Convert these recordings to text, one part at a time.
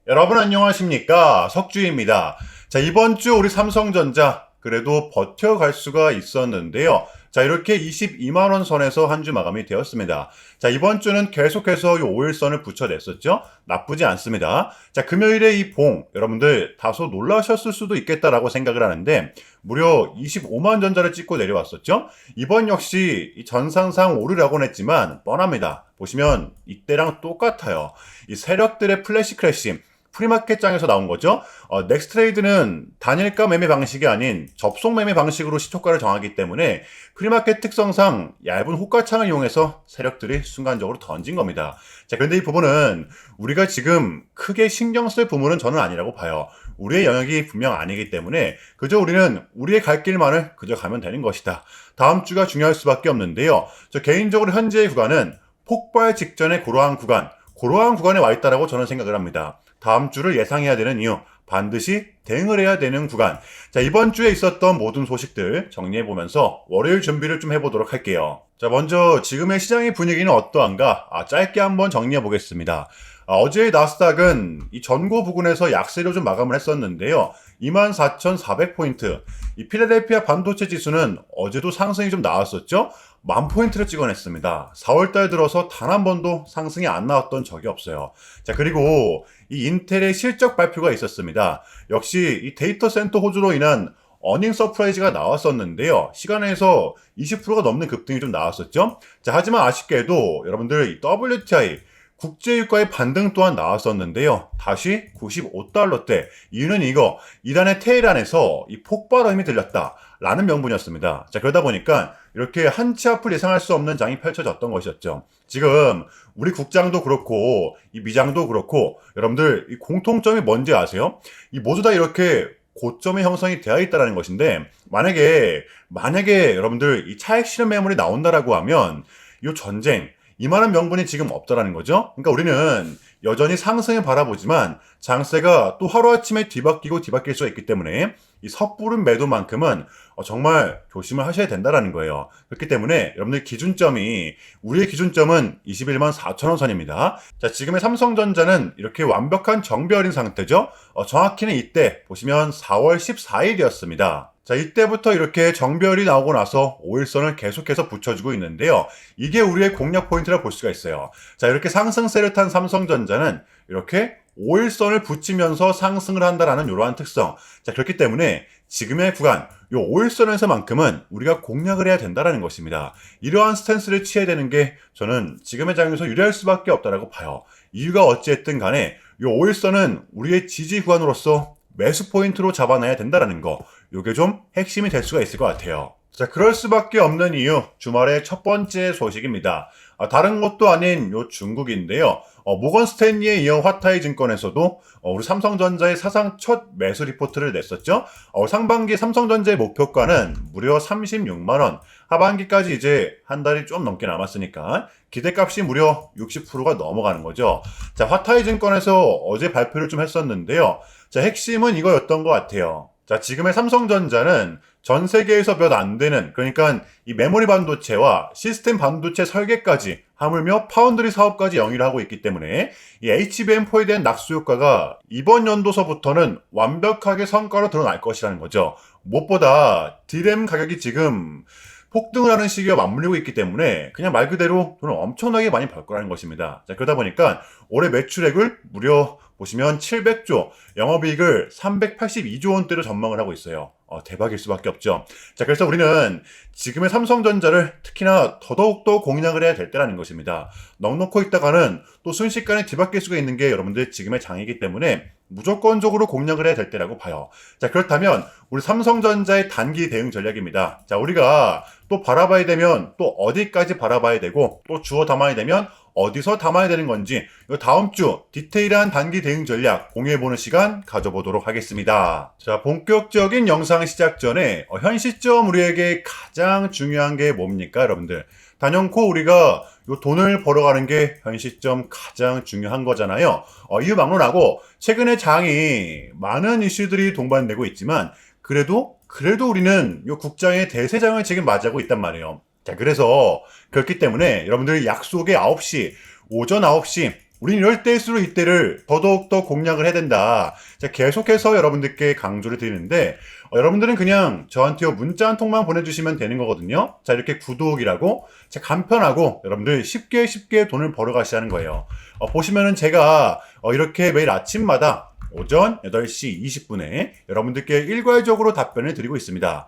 여러분 안녕하십니까? 석주입니다. 자, 이번 주 우리 삼성전자 그래도 버텨갈 수가 있었는데요. 자, 이렇게 22만 원 선에서 한 주 마감이 되었습니다. 자, 이번 주는 계속해서 이 5일선을 붙여냈었죠? 나쁘지 않습니다. 자, 금요일에 이 봉, 여러분들 다소 놀라셨을 수도 있겠다라고 생각을 하는데 무려 25만 전자를 찍고 내려왔었죠? 이번 역시 이 전상상 오르라고는 했지만 뻔합니다. 보시면 이때랑 똑같아요. 이 세력들의 플래시 크래시, 프리마켓장에서 나온 거죠. 넥스트레이드는 단일가 매매 방식이 아닌 접속 매매 방식으로 시초가를 정하기 때문에 프리마켓 특성상 얇은 호가창을 이용해서 세력들이 순간적으로 던진 겁니다. 자, 그런데 이 부분은 우리가 지금 크게 신경 쓸 부분은 저는 아니라고 봐요. 우리의 영역이 분명 아니기 때문에 그저 우리는 우리의 갈 길만을 그저 가면 되는 것이다. 다음 주가 중요할 수밖에 없는데요. 저 개인적으로 현재의 구간은 폭발 직전의 그러한 구간에 와 있다라고 저는 생각을 합니다. 다음 주를 예상해야 되는 이유, 반드시 대응을 해야 되는 구간. 자, 이번 주에 있었던 모든 소식들 정리해보면서 월요일 준비를 좀 해보도록 할게요. 자, 먼저 지금의 시장의 분위기는 어떠한가? 짧게 한번 정리해보겠습니다. 어제의 나스닥은 이 전고 부근에서 약세로 좀 마감을 했었는데요. 24,400포인트. 이 필라델피아 반도체 지수는 어제도 상승이 좀 나왔었죠? 10,000포인트를 찍어냈습니다. 4월달 들어서 단 한 번도 상승이 안 나왔던 적이 없어요. 자, 그리고 이 인텔의 실적 발표가 있었습니다. 역시 이 데이터 센터 호주로 인한 어닝 서프라이즈가 나왔었는데요. 시간에서 20%가 넘는 급등이 좀 나왔었죠. 자, 하지만 아쉽게도 여러분들 이 WTI 국제유가의 반등 또한 나왔었는데요. 다시 95달러대. 이유는 이거, 이란의 테헤란에서 이 폭발음이 들렸다라는 명분이었습니다. 자, 그러다 보니까 이렇게 한치 앞을 예상할 수 없는 장이 펼쳐졌던 것이었죠. 지금 우리 국장도 그렇고 이 미장도 그렇고 여러분들 이 공통점이 뭔지 아세요? 이 모두 다 이렇게 고점의 형성이 되어 있다는 것인데 만약에 여러분들 이 차익 실현 매물이 나온다라고 하면 이 전쟁 이만한 명분이 지금 없다라는 거죠. 그러니까 우리는 여전히 상승을 바라보지만 장세가 또 하루아침에 뒤바뀔 수가 있기 때문에 이 섣부른 매도만큼은 정말 조심을 하셔야 된다라는 거예요. 그렇기 때문에 여러분들 우리의 기준점은 21만 4천 원 선입니다. 자, 지금의 삼성전자는 이렇게 완벽한 정배열인 상태죠. 정확히는 이때 보시면 4월 14일이었습니다. 자, 이때부터 이렇게 정배열이 나오고 나서 5일선을 계속해서 붙여주고 있는데요. 이게 우리의 공략 포인트라 볼 수가 있어요. 자, 이렇게 상승세를 탄 삼성전자는 이렇게 5일선을 붙이면서 상승을 한다라는 이러한 특성. 자, 그렇기 때문에 지금의 구간, 이 5일선에서만큼은 우리가 공략을 해야 된다는 것입니다. 이러한 스탠스를 취해야 되는 게 저는 지금의 장에서 유리할 수밖에 없다라고 봐요. 이유가 어찌됐든 간에 이 5일선은 우리의 지지 구간으로서 매수 포인트로 잡아놔야 된다라는 거. 요게 좀 핵심이 될 수가 있을 것 같아요. 자, 그럴 수밖에 없는 이유, 주말의 첫 번째 소식입니다. 다른 것도 아닌 요 중국인데요. 모건 스탠리에 이어 화타이 증권에서도 우리 삼성전자의 사상 첫 매수 리포트를 냈었죠. 상반기 삼성전자의 목표가는 무려 36만 원. 하반기까지 이제 한 달이 좀 넘게 남았으니까 기대값이 무려 60%가 넘어가는 거죠. 자, 화타이 증권에서 어제 발표를 좀 했었는데요. 자, 핵심은 이거였던 것 같아요. 자, 지금의 삼성전자는 전 세계에서 몇 안 되는, 그러니까 이 메모리 반도체와 시스템 반도체 설계까지, 하물며 파운드리 사업까지 영위를 하고 있기 때문에 이 HBM4에 대한 낙수 효과가 이번 연도서부터는 완벽하게 성과로 드러날 것이라는 거죠. 무엇보다 D램 가격이 지금 폭등을 하는 시기와 맞물리고 있기 때문에 그냥 말 그대로 돈을 엄청나게 많이 벌 거라는 것입니다. 자, 그러다 보니까 올해 매출액을 무려 보시면 700조, 영업이익을 382조 원대로 전망을 하고 있어요. 대박일 수밖에 없죠. 자, 그래서 우리는 지금의 삼성전자를 특히나 더더욱더 공략을 해야 될 때라는 것입니다. 넉넉고 있다가는 또 순식간에 뒤바뀔 수가 있는 게 여러분들 지금의 장이기 때문에 무조건적으로 공략을 해야 될 때라고 봐요. 자, 그렇다면 우리 삼성전자의 단기 대응 전략입니다. 자, 우리가 또 바라봐야 되면 또 어디까지 바라봐야 되고 또 주워 담아야 되면 어디서 담아야 되는 건지 다음 주 디테일한 단기 대응 전략 공유해보는 시간 가져보도록 하겠습니다. 자, 본격적인 영상 시작 전에 현 시점 우리에게 가장 중요한 게 뭡니까, 여러분들? 단연코 우리가 요 돈을 벌어가는 게 현 시점 가장 중요한 거잖아요. 이유 막론하고 최근에 장이 많은 이슈들이 동반되고 있지만 그래도 우리는 요 국장의 대세장을 지금 맞이하고 있단 말이에요. 자, 그래서 그렇기 때문에 여러분들 약속의 9시, 오전 9시 우린 이럴 때일수록 이때를 더더욱더 공략을 해야 된다. 자, 계속해서 여러분들께 강조를 드리는데 여러분들은 그냥 저한테 문자 한 통만 보내주시면 되는 거거든요. 자, 이렇게 구독이라고 자, 간편하고 여러분들 쉽게 돈을 벌어 가시라는 거예요. 보시면은 제가 이렇게 매일 아침마다 오전 8시 20분에 여러분들께 일괄적으로 답변을 드리고 있습니다.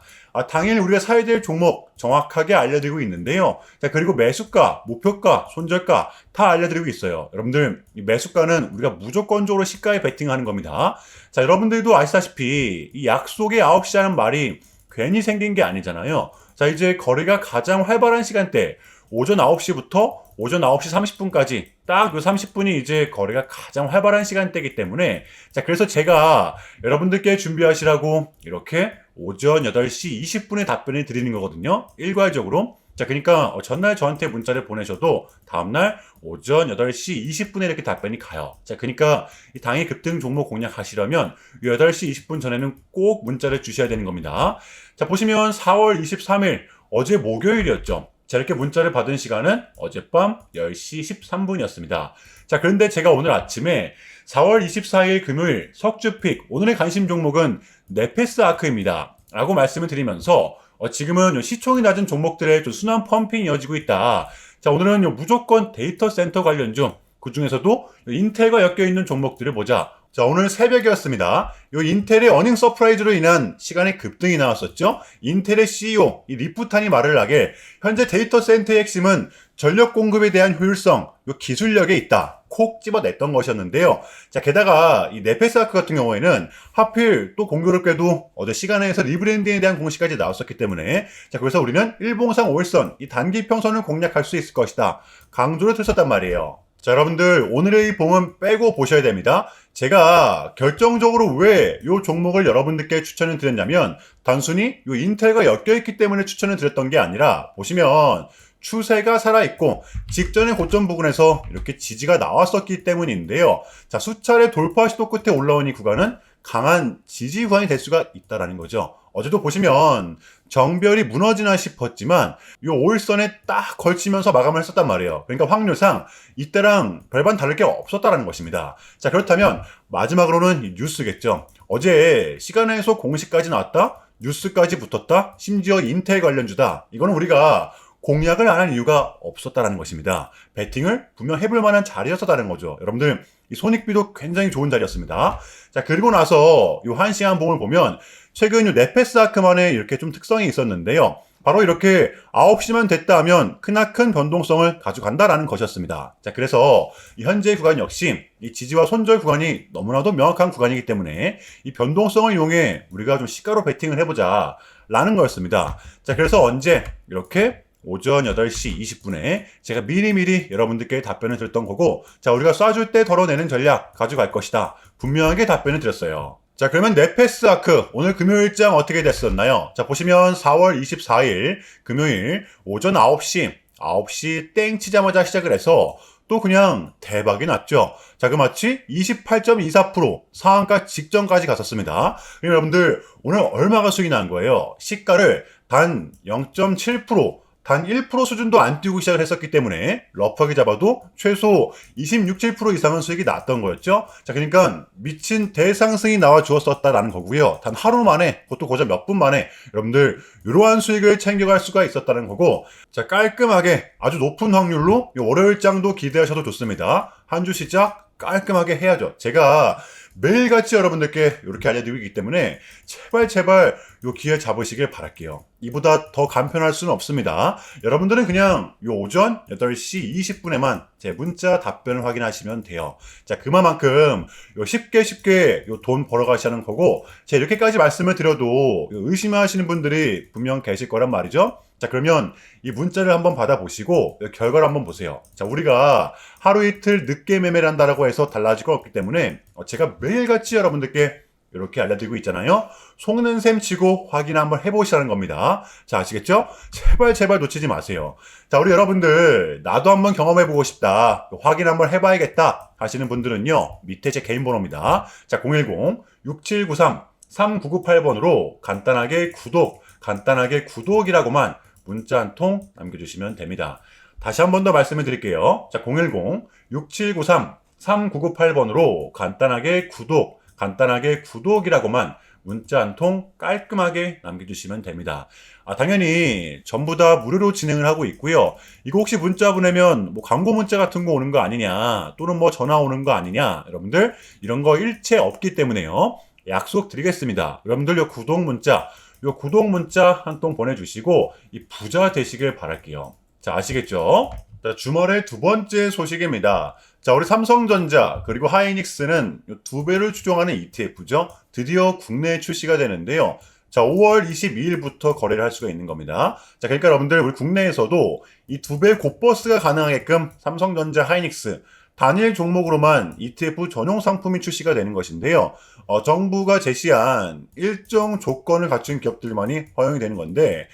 당일 우리가 사야 될 종목 정확하게 알려드리고 있는데요. 자, 그리고 매수가, 목표가, 손절가 다 알려드리고 있어요. 여러분들, 이 매수가는 우리가 무조건적으로 시가에 베팅하는 겁니다. 자, 여러분들도 아시다시피 이 약속의 9시라는 말이 괜히 생긴 게 아니잖아요. 자, 이제 거래가 가장 활발한 시간대 오전 9시부터 오전 9시 30분까지 딱 요 30분이 이제 거래가 가장 활발한 시간대이기 때문에 자, 그래서 제가 여러분들께 준비하시라고 이렇게 오전 8시 20분에 답변을 드리는 거거든요. 일괄적으로. 자, 그러니까 전날 저한테 문자를 보내셔도 다음날 오전 8시 20분에 이렇게 답변이 가요. 자, 그러니까 이 당일 급등 종목 공략하시려면 8시 20분 전에는 꼭 문자를 주셔야 되는 겁니다. 자, 보시면 4월 23일 어제 목요일이었죠. 자, 이렇게 문자를 받은 시간은 어젯밤 10시 13분이었습니다. 자, 그런데 제가 오늘 아침에 4월 24일 금요일 석주픽 오늘의 관심 종목은 네페스 아크입니다. 라고 말씀을 드리면서 지금은 시총이 낮은 종목들의 좀 순환 펌핑이 이어지고 있다. 자, 오늘은 무조건 데이터 센터 관련주 그 중에서도 인텔과 엮여있는 종목들을 보자. 자, 오늘 새벽이었습니다. 요 인텔의 어닝 서프라이즈로 인한 시간의 급등이 나왔었죠. 인텔의 CEO 이 리프탄이 말을 하게 현재 데이터 센터의 핵심은 전력 공급에 대한 효율성, 요 기술력에 있다. 콕 집어냈던 것이었는데요. 자, 게다가 이 네페스아크 같은 경우에는 하필 또 공교롭게도 어제 시간에서 리브랜딩에 대한 공시까지 나왔었기 때문에 자, 그래서 우리는 일봉상 5일선 이 단기 평선을 공략할 수 있을 것이다. 강조를 드렸단 말이에요. 자, 여러분들 오늘의 이 봉은 빼고 보셔야 됩니다. 제가 결정적으로 왜 이 종목을 여러분들께 추천을 드렸냐면 단순히 이 인텔과 엮여있기 때문에 추천을 드렸던 게 아니라 보시면 추세가 살아있고 직전의 고점 부근에서 이렇게 지지가 나왔었기 때문인데요. 자, 수차례 돌파 시도 끝에 올라온 이 구간은 강한 지지 구간이 될 수가 있다라는 거죠. 어제도 보시면 정별이 무너지나 싶었지만 이 5일선에 딱 걸치면서 마감을 했었단 말이에요. 그러니까 확률상 이때랑 별반 다를 게 없었다라는 것입니다. 자, 그렇다면 마지막으로는 이 뉴스겠죠. 어제 시간에서 공시까지 나왔다, 뉴스까지 붙었다, 심지어 인텔 관련주다. 이거는 우리가 공략을 안 한 이유가 없었다라는 것입니다. 배팅을 분명 해볼 만한 자리였었다는 거죠. 여러분들 이 손익비도 굉장히 좋은 자리였습니다. 자, 그리고 나서 이 한시한 봉을 보면 최근 이 네페스아크만의 이렇게 좀 특성이 있었는데요. 바로 이렇게 9시만 됐다 하면 크나큰 변동성을 가져간다라는 것이었습니다. 자, 그래서 이 현재 구간 역시 이 지지와 손절 구간이 너무나도 명확한 구간이기 때문에 이 변동성을 이용해 우리가 좀 시가로 배팅을 해보자 라는 거였습니다. 자, 그래서 언제 이렇게 오전 8시 20분에 제가 미리미리 여러분들께 답변을 드렸던 거고 자, 우리가 쏴줄 때 덜어내는 전략 가져갈 것이다. 분명하게 답변을 드렸어요. 자, 그러면 네페스아크 오늘 금요일장 어떻게 됐었나요? 자, 보시면 4월 24일 금요일 오전 9시 땡 치자마자 시작을 해서 또 그냥 대박이 났죠. 자, 그 마치 28.24% 상한가 직전까지 갔었습니다. 여러분들 오늘 얼마가 수익이 난 거예요? 시가를 단 0.7%, 단 1% 수준도 안 뛰고 시작을 했었기 때문에 러프하게 잡아도 최소 26, 7% 이상은 수익이 났던 거였죠. 자, 그러니까 미친 대상승이 나와 주었었다라는 거고요. 단 하루 만에, 그것도 고작 몇 분 만에 여러분들 이러한 수익을 챙겨갈 수가 있었다는 거고 자, 깔끔하게 아주 높은 확률로 월요일장도 기대하셔도 좋습니다. 한 주 시작 깔끔하게 해야죠. 제가 매일같이 여러분들께 이렇게 알려드리고 있기 때문에 제발 요 기회 잡으시길 바랄게요. 이보다 더 간편할 수는 없습니다. 여러분들은 그냥 요 오전 8시 20분에만 제 문자 답변을 확인하시면 돼요. 자, 그만큼 요 쉽게 요 돈 벌어가시는 거고 제가 이렇게까지 말씀을 드려도 의심하시는 분들이 분명 계실 거란 말이죠. 자, 그러면 이 문자를 한번 받아보시고 결과를 한번 보세요. 자, 우리가 하루 이틀 늦게 매매를 한다라고 해서 달라질 거 없기 때문에 제가 매일같이 여러분들께 이렇게 알려드리고 있잖아요. 속는 셈 치고 확인 한번 해보시라는 겁니다. 자, 아시겠죠? 제발 놓치지 마세요. 자, 우리 여러분들 나도 한번 경험해보고 싶다, 확인 한번 해봐야겠다 하시는 분들은요, 밑에 제 개인 번호입니다. 자, 010-6793-3998번으로 간단하게 구독이라고만 문자 한 통 남겨주시면 됩니다. 다시 한 번 더 말씀을 드릴게요. 자, 010-6793 3998번으로 간단하게 구독이라고만 문자 한 통 깔끔하게 남겨주시면 됩니다. 당연히 전부 다 무료로 진행을 하고 있고요. 이거 혹시 문자 보내면 뭐 광고 문자 같은 거 오는 거 아니냐, 또는 뭐 전화 오는 거 아니냐, 여러분들 이런 거 일체 없기 때문에요. 약속 드리겠습니다. 여러분들 요 구독 문자 한 통 보내주시고 이 부자 되시길 바랄게요. 자, 아시겠죠? 자, 주말의 두 번째 소식입니다. 자, 우리 삼성전자 그리고 하이닉스는 두 배를 추종하는 ETF죠. 드디어 국내에 출시가 되는데요. 자, 5월 22일부터 거래를 할 수가 있는 겁니다. 자, 그러니까 여러분들 우리 국내에서도 이 두 배 곧버스가 가능하게끔 삼성전자, 하이닉스 단일 종목으로만 ETF 전용 상품이 출시가 되는 것인데요. 정부가 제시한 일정 조건을 갖춘 기업들만이 허용이 되는 건데,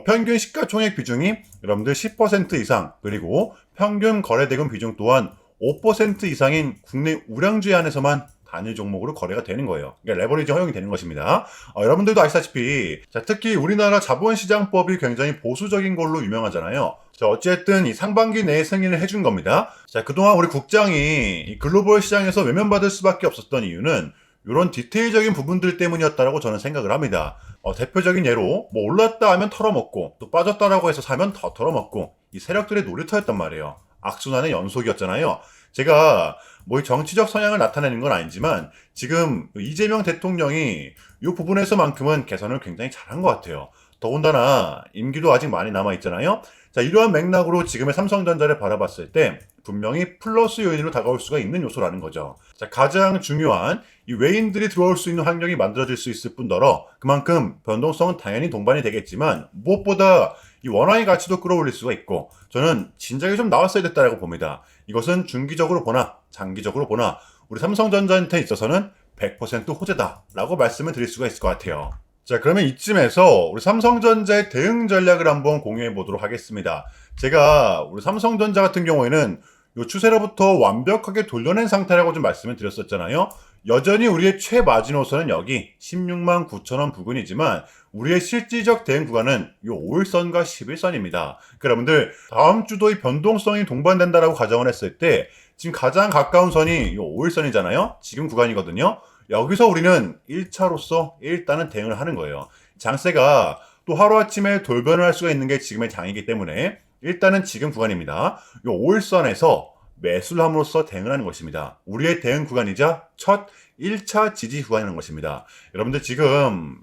평균 시가총액 비중이 여러분들 10% 이상, 그리고 평균 거래대금 비중 또한 5% 이상인 국내 우량주에 한해서만 단일 종목으로 거래가 되는 거예요. 그러니까 레버리지 허용이 되는 것입니다. 여러분들도 아시다시피 자, 특히 우리나라 자본시장법이 굉장히 보수적인 걸로 유명하잖아요. 자, 어쨌든 이 상반기 내에 승인을 해준 겁니다. 자, 그동안 우리 국장이 이 글로벌 시장에서 외면받을 수밖에 없었던 이유는 이런 디테일적인 부분들 때문이었다라고 저는 생각을 합니다. 대표적인 예로 뭐 올랐다 하면 털어먹고 또 빠졌다라고 해서 사면 더 털어먹고 이 세력들의 놀이터였단 말이에요. 악순환의 연속이었잖아요. 제가 뭐 정치적 성향을 나타내는 건 아니지만 지금 이재명 대통령이 이 부분에서만큼은 개선을 굉장히 잘한 것 같아요. 더군다나 임기도 아직 많이 남아있잖아요. 자, 이러한 맥락으로 지금의 삼성전자를 바라봤을 때 분명히 플러스 요인으로 다가올 수가 있는 요소라는 거죠. 자, 가장 중요한 이 외인들이 들어올 수 있는 환경이 만들어질 수 있을 뿐더러 그만큼 변동성은 당연히 동반이 되겠지만 무엇보다 이 원화의 가치도 끌어올릴 수가 있고 저는 진작에 좀 나왔어야 됐다라고 봅니다. 이것은 중기적으로 보나 장기적으로 보나 우리 삼성전자한테 있어서는 100% 호재다라고 말씀을 드릴 수가 있을 것 같아요. 자, 그러면 이쯤에서 우리 삼성전자의 대응 전략을 한번 공유해 보도록 하겠습니다. 제가 우리 삼성전자 같은 경우에는 이 추세로부터 완벽하게 돌려낸 상태라고 좀 말씀을 드렸었잖아요. 여전히 우리의 최마지노선은 여기 16만 9천 원 부근이지만 우리의 실질적 대응 구간은 이 5일선과 11선입니다. 그러니까 여러분들 다음 주도 이 변동성이 동반된다라고 가정을 했을 때 지금 가장 가까운 선이 이 5일선이잖아요. 지금 구간이거든요. 여기서 우리는 1차로서 일단은 대응을 하는 거예요. 장세가 또 하루아침에 돌변을 할 수가 있는 게 지금의 장이기 때문에 일단은 지금 구간입니다. 이 5일선에서 매수를 함으로써 대응을 하는 것입니다. 우리의 대응 구간이자 첫 1차 지지 구간이라는 것입니다. 여러분들 지금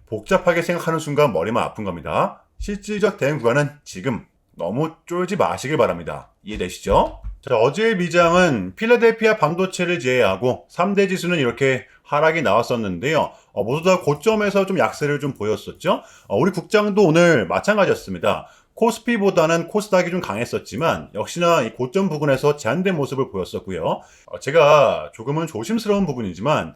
복잡하게 생각하는 순간 머리만 아픈 겁니다. 실질적 대응 구간은 지금 너무 쫄지 마시길 바랍니다. 이해되시죠? 자, 어제의 미장은 필라델피아 반도체를 제외하고 3대 지수는 이렇게 하락이 나왔었는데요. 모두 다 고점에서 좀 약세를 좀 보였었죠. 우리 국장도 오늘 마찬가지였습니다. 코스피보다는 코스닥이 좀 강했었지만 역시나 이 고점 부근에서 제한된 모습을 보였었고요. 제가 조금은 조심스러운 부분이지만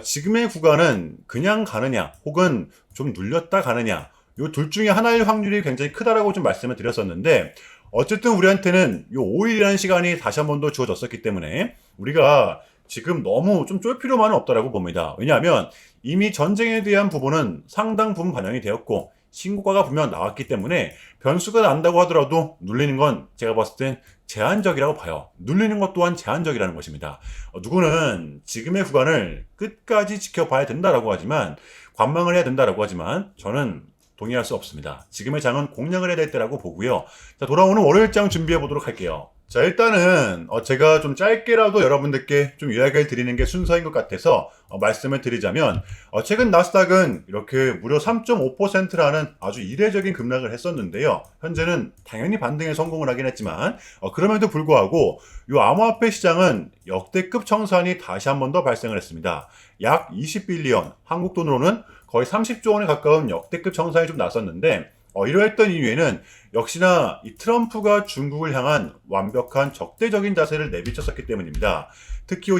지금의 구간은 그냥 가느냐 혹은 좀 눌렸다 가느냐 이 둘 중에 하나일 확률이 굉장히 크다라고 좀 말씀을 드렸었는데 어쨌든 우리한테는 이 5일이라는 시간이 다시 한 번 더 주어졌었기 때문에 우리가 지금 너무 좀 쫄 필요만은 없다라고 봅니다. 왜냐하면 이미 전쟁에 대한 부분은 상당 부분 반영이 되었고 신고가가 분명 나왔기 때문에 변수가 난다고 하더라도 눌리는 건 제가 봤을 땐 제한적이라고 봐요. 눌리는 것 또한 제한적이라는 것입니다. 누구는 지금의 구간을 끝까지 지켜봐야 된다라고 하지만 관망을 해야 된다라고 하지만 저는 동의할 수 없습니다. 지금의 장은 공략을 해야 될 때라고 보고요. 자, 돌아오는 월요일장 준비해 보도록 할게요. 자, 일단은 제가 좀 짧게라도 여러분들께 좀 이야기를 드리는 게 순서인 것 같아서 말씀을 드리자면 최근 나스닥은 이렇게 무려 3.5%라는 아주 이례적인 급락을 했었는데요. 현재는 당연히 반등에 성공을 하긴 했지만 그럼에도 불구하고 이 암호화폐 시장은 역대급 청산이 다시 한 번 더 발생을 했습니다. 약 20빌리언, 한국 돈으로는 거의 30조 원에 가까운 역대급 청산이 좀 났었는데 이러했던 이유에는 역시나 이 트럼프가 중국을 향한 완벽한 적대적인 자세를 내비쳤었기 때문입니다. 특히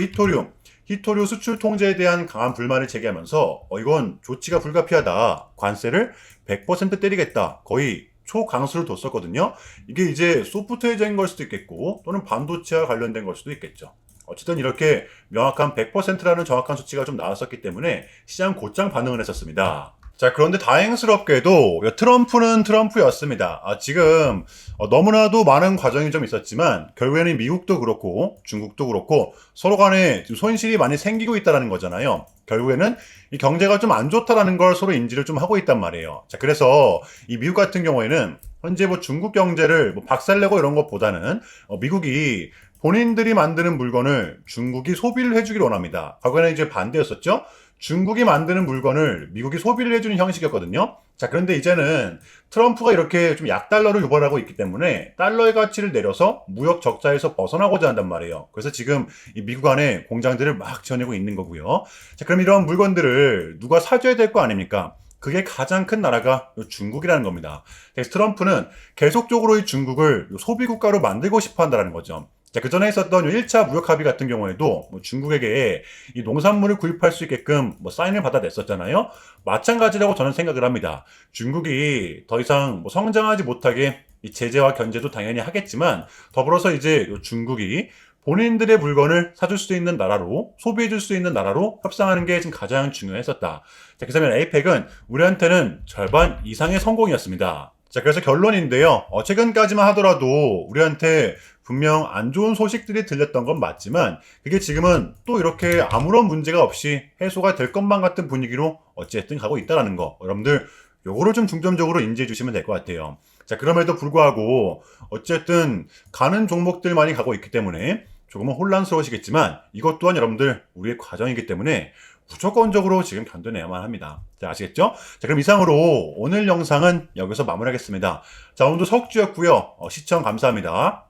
히토류 수출 통제에 대한 강한 불만을 제기하면서 이건 조치가 불가피하다. 관세를 100% 때리겠다. 거의 초강수를 뒀었거든요. 이게 이제 소프트웨어적인 걸 수도 있겠고 또는 반도체와 관련된 걸 수도 있겠죠. 어쨌든 이렇게 명확한 100%라는 정확한 수치가 좀 나왔었기 때문에 시장 곧장 반응을 했었습니다. 자, 그런데 다행스럽게도 트럼프는 트럼프였습니다. 지금 너무나도 많은 과정이 좀 있었지만 결국에는 미국도 그렇고 중국도 그렇고 서로 간에 좀 손실이 많이 생기고 있다는 거잖아요. 결국에는 이 경제가 좀 안 좋다라는 걸 서로 인지를 좀 하고 있단 말이에요. 자, 그래서 이 미국 같은 경우에는 현재 뭐 중국 경제를 뭐 박살내고 이런 것보다는 미국이 본인들이 만드는 물건을 중국이 소비를 해주기를 원합니다. 과거에는 이제 반대였었죠. 중국이 만드는 물건을 미국이 소비를 해주는 형식이었거든요. 자, 그런데 이제는 트럼프가 이렇게 좀 약달러를 유발하고 있기 때문에 달러의 가치를 내려서 무역 적자에서 벗어나고자 한단 말이에요. 그래서 지금 이 미국 안에 공장들을 막 지어내고 있는 거고요. 자, 그럼 이런 물건들을 누가 사줘야 될 거 아닙니까? 그게 가장 큰 나라가 중국이라는 겁니다. 그래서 트럼프는 계속적으로 이 중국을 소비국가로 만들고 싶어 한다는 거죠. 자, 그 전에 있었던 1차 무역 합의 같은 경우에도 뭐 중국에게 이 농산물을 구입할 수 있게끔 뭐 사인을 받아냈었잖아요. 마찬가지라고 저는 생각을 합니다. 중국이 더 이상 뭐 성장하지 못하게 이 제재와 견제도 당연히 하겠지만 더불어서 이제 중국이 본인들의 물건을 사줄 수 있는 나라로 소비해줄 수 있는 나라로 협상하는 게 지금 가장 중요했었다. 자, 그래서 에이펙은 우리한테는 절반 이상의 성공이었습니다. 자, 그래서 결론인데요. 최근까지만 하더라도 우리한테 분명 안 좋은 소식들이 들렸던 건 맞지만 그게 지금은 또 이렇게 아무런 문제가 없이 해소가 될 것만 같은 분위기로 어찌됐든 가고 있다는 거. 여러분들 요거를 좀 중점적으로 인지해 주시면 될 것 같아요. 자, 그럼에도 불구하고 어쨌든 가는 종목들만이 가고 있기 때문에 조금은 혼란스러우시겠지만 이것 또한 여러분들 우리의 과정이기 때문에 무조건적으로 지금 견뎌내야만 합니다. 자, 아시겠죠? 자, 그럼 이상으로 오늘 영상은 여기서 마무리하겠습니다. 자, 오늘도 석주였고요. 시청 감사합니다.